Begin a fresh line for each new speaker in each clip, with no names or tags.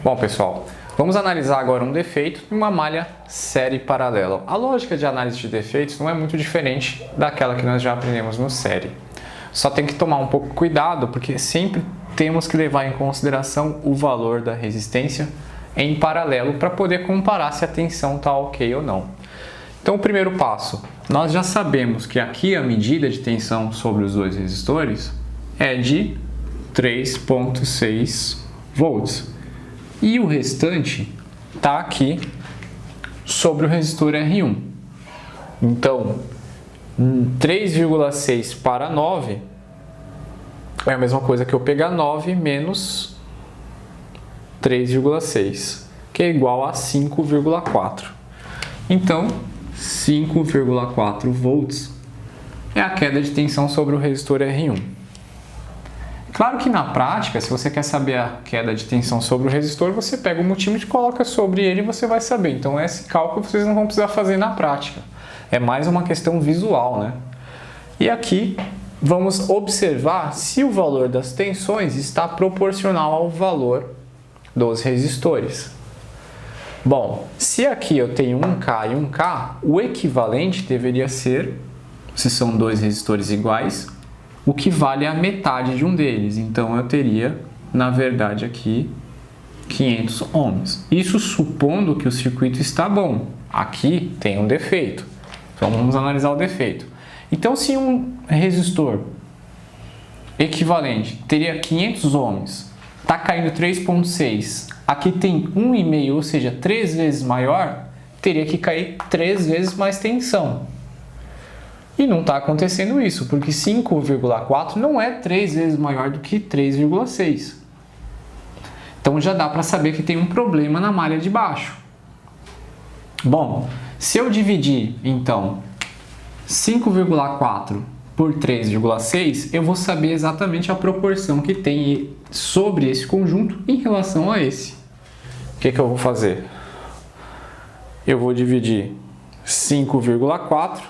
Bom, pessoal, vamos analisar agora um defeito em uma malha série paralela. A lógica de análise de defeitos não é muito diferente daquela que nós já aprendemos no série. Só tem que tomar um pouco de cuidado, porque sempre temos que levar em consideração o valor da resistência em paralelo para poder comparar se a tensão está ok ou não. Então, o primeiro passo, nós já sabemos que aqui a medida de tensão sobre os dois resistores é de 3,6 volts. E o restante está aqui sobre o resistor R1. Então, 3,6 para 9 é a mesma coisa que eu pegar 9 menos 3,6, que é igual a 5,4. Então, 5,4 volts é a queda de tensão sobre o resistor R1. Claro que na prática, se você quer saber a queda de tensão sobre o resistor, você pega o multímetro e coloca sobre ele e você vai saber. Então esse cálculo vocês não vão precisar fazer na prática. É mais uma questão visual, né? E aqui vamos observar se o valor das tensões está proporcional ao valor dos resistores. Bom, se aqui eu tenho 1K e 1K, o equivalente deveria ser, se são dois resistores iguais, o que vale a metade de um deles. Então eu teria, na verdade, aqui 500 ohms. Isso supondo que o circuito está bom. Aqui tem um defeito. Então vamos analisar o defeito. Então, se um resistor equivalente teria 500 ohms, está caindo 3,6, aqui tem 1,5, ou seja, 3 vezes maior, teria que cair 3 vezes mais tensão. E não está acontecendo isso, porque 5,4 não é 3 vezes maior do que 3,6. Então já dá para saber que tem um problema na malha de baixo. Bom, se eu dividir, então, 5,4 por 3,6, eu vou saber exatamente a proporção que tem sobre esse conjunto em relação a esse. O que eu vou fazer? Eu vou dividir 5,4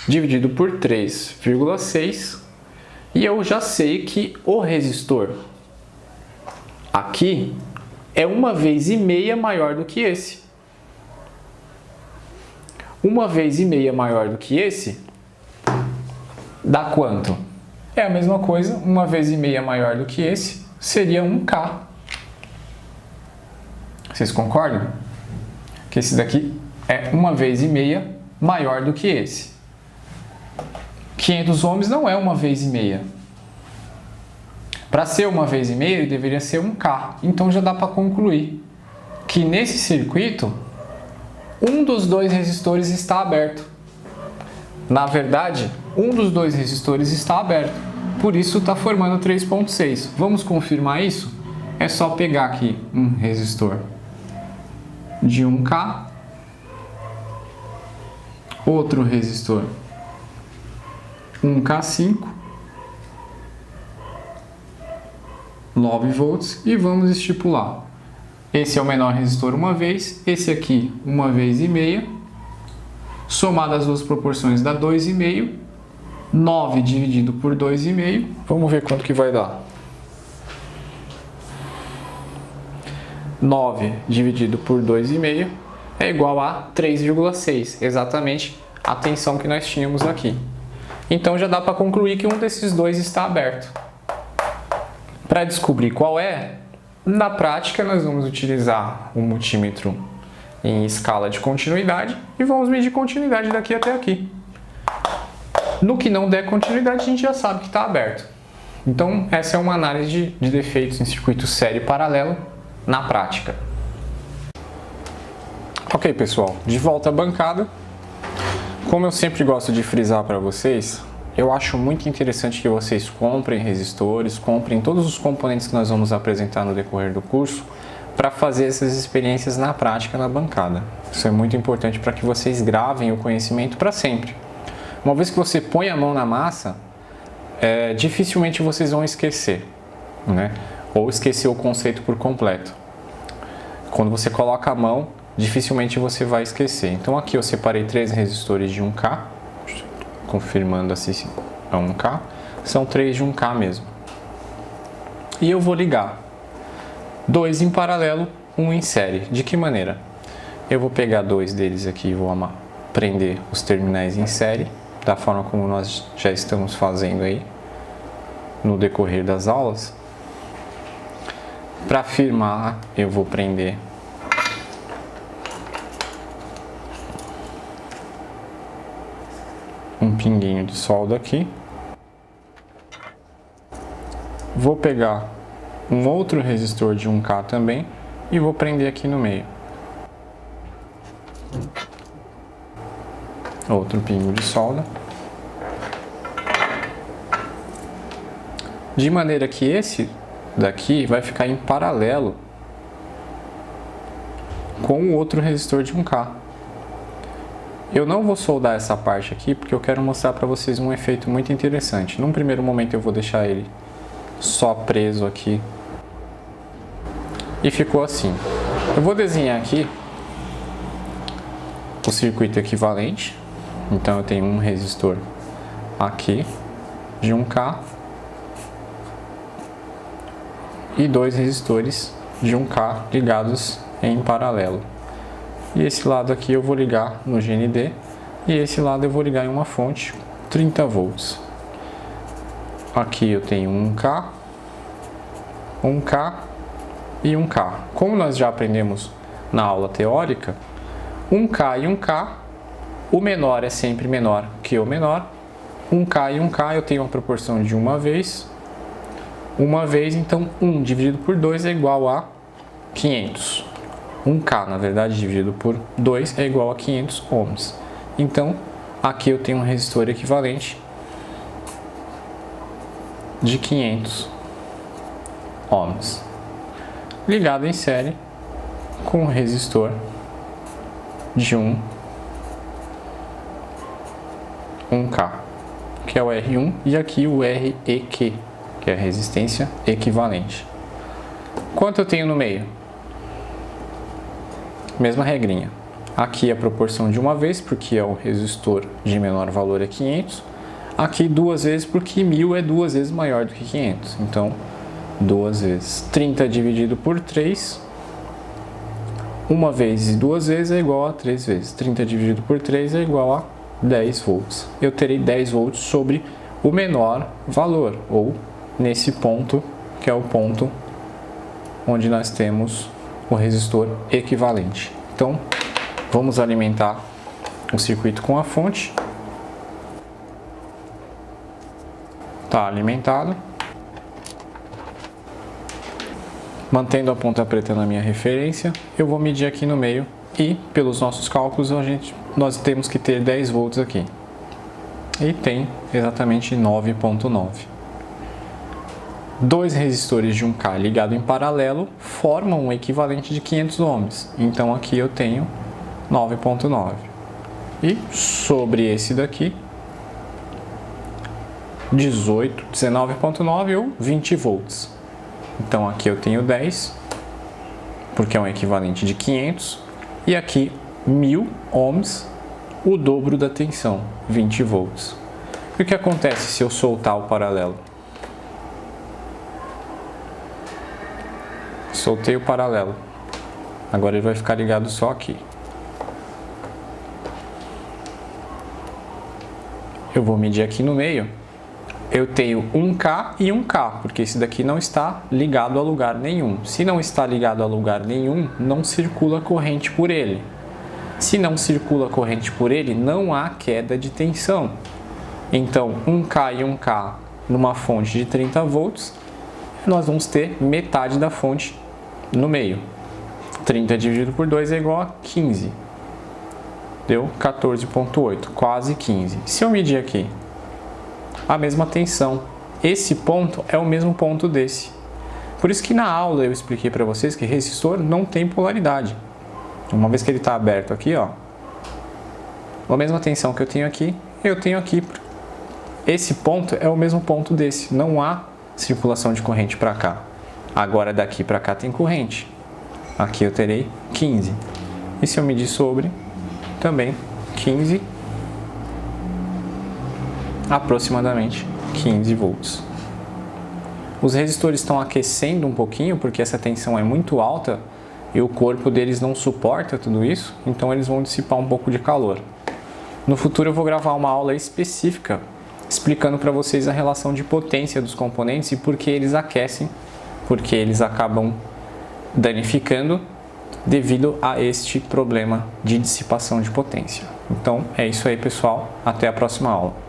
dividido por 3,6 e eu já sei que o resistor aqui é 1,5 vezes maior do que esse. 1,5 vezes maior do que esse dá quanto? É a mesma coisa, 1,5 vezes maior do que esse seria 1K. Vocês concordam? Que esse daqui é 1,5 vezes maior do que esse. 500 ohms não é 1,5 vezes. Para ser 1,5 vezes ele deveria ser 1K. Então já dá para concluir que nesse circuito um dos dois resistores está aberto. Na verdade, um dos dois resistores está aberto. Por isso está formando 3,6. Vamos confirmar isso? É só pegar aqui um resistor de 1K, outro resistor 1K5, 9 volts, e vamos estipular. Esse é o menor resistor uma vez, esse aqui 1,5 vezes, somado as duas proporções dá 2,5, 9 dividido por 2,5, vamos ver quanto que vai dar. 9 dividido por 2,5 é igual a 3,6, exatamente a tensão que nós tínhamos aqui. Então já dá para concluir que um desses dois está aberto. Para descobrir qual é, na prática nós vamos utilizar o multímetro em escala de continuidade e vamos medir continuidade daqui até aqui. No que não der continuidade, a gente já sabe que está aberto. Então essa é uma análise de defeitos em circuito série paralelo na prática. Ok, pessoal, de volta à bancada. Como eu sempre gosto de frisar para vocês, eu acho muito interessante que vocês comprem resistores, comprem todos os componentes que nós vamos apresentar no decorrer do curso para fazer essas experiências na prática na bancada. Isso é muito importante para que vocês gravem o conhecimento para sempre. Uma vez que você põe a mão na massa, dificilmente vocês vão esquecer, né? Ou esquecer o conceito por completo. Quando você coloca a mão, dificilmente você vai esquecer. Então aqui eu separei 3 resistores de 1K, confirmando assim é 1K, são 3 de 1K mesmo. E eu vou ligar. Dois em paralelo, um em série. De que maneira? Eu vou pegar dois deles aqui e vou prender os terminais em série, da forma como nós já estamos fazendo aí no decorrer das aulas. Para firmar, eu vou prender um pinguinho de solda aqui. Vou pegar um outro resistor de 1K também e vou prender aqui no meio. Outro pingo de solda. De maneira que esse daqui vai ficar em paralelo com o outro resistor de 1K. Eu não vou soldar essa parte aqui porque eu quero mostrar para vocês um efeito muito interessante. Num primeiro momento eu vou deixar ele só preso aqui. E ficou assim. Eu vou desenhar aqui o circuito equivalente. Então eu tenho um resistor aqui de 1K e dois resistores de 1K ligados em paralelo. E esse lado aqui eu vou ligar no GND e esse lado eu vou ligar em uma fonte 30 volts. Aqui eu tenho 1K, 1K e 1K. Como nós já aprendemos na aula teórica, 1K e 1K, o menor é sempre menor que o menor. 1K e 1K eu tenho uma proporção de uma vez, então 1 dividido por 2 é igual a 500. 1K, na verdade, dividido por 2 é igual a 500 ohms. Então, aqui eu tenho um resistor equivalente de 500 ohms, ligado em série com um resistor de 1K, que é o R1, e aqui o REQ, que é a resistência equivalente. Quanto eu tenho no meio? Mesma regrinha. Aqui a proporção de uma vez, porque é o resistor de menor valor é 500. Aqui duas vezes, porque 1000 é duas vezes maior do que 500. Então, duas vezes. 30 dividido por 3. Uma vez e duas vezes é igual a 3 vezes. 30 dividido por 3 é igual a 10 volts. Eu terei 10 volts sobre o menor valor, ou nesse ponto, que é o ponto onde nós temos o resistor equivalente. Então, vamos alimentar o circuito com a fonte. Está alimentado. Mantendo a ponta preta na minha referência, eu vou medir aqui no meio e, pelos nossos cálculos, nós temos que ter 10 volts aqui. E tem exatamente 9,9. Dois resistores de 1K ligados em paralelo formam um equivalente de 500 ohms. Então aqui eu tenho 9,9. E sobre esse daqui, 19,9 ou 20 volts. Então aqui eu tenho 10, porque é um equivalente de 500. E aqui 1000 ohms, o dobro da tensão, 20 volts. E o que acontece se eu soltar o paralelo? Soltei o paralelo. Agora ele vai ficar ligado só aqui. Eu vou medir aqui no meio. Eu tenho 1K e 1K, porque esse daqui não está ligado a lugar nenhum. Se não está ligado a lugar nenhum, não circula corrente por ele. Se não circula corrente por ele, não há queda de tensão. Então, 1K e 1K numa fonte de 30 volts, nós vamos ter metade da fonte no meio. 30 dividido por 2 é igual a 15. Deu 14,8, quase 15. Se eu medir aqui a mesma tensão, esse ponto é o mesmo ponto desse. Por isso que na aula eu expliquei para vocês que resistor não tem polaridade. Uma vez que ele está aberto aqui, ó, a mesma tensão que eu tenho aqui. Esse ponto é o mesmo ponto desse. Não há circulação de corrente para cá. Agora daqui para cá tem corrente. Aqui eu terei 15. E se eu medir sobre, também 15, aproximadamente 15 volts. Os resistores estão aquecendo um pouquinho porque essa tensão é muito alta e o corpo deles não suporta tudo isso, então eles vão dissipar um pouco de calor. No futuro eu vou gravar uma aula específica explicando para vocês a relação de potência dos componentes e por que eles aquecem, porque eles acabam danificando devido a este problema de dissipação de potência. Então é isso aí, pessoal. Até a próxima aula.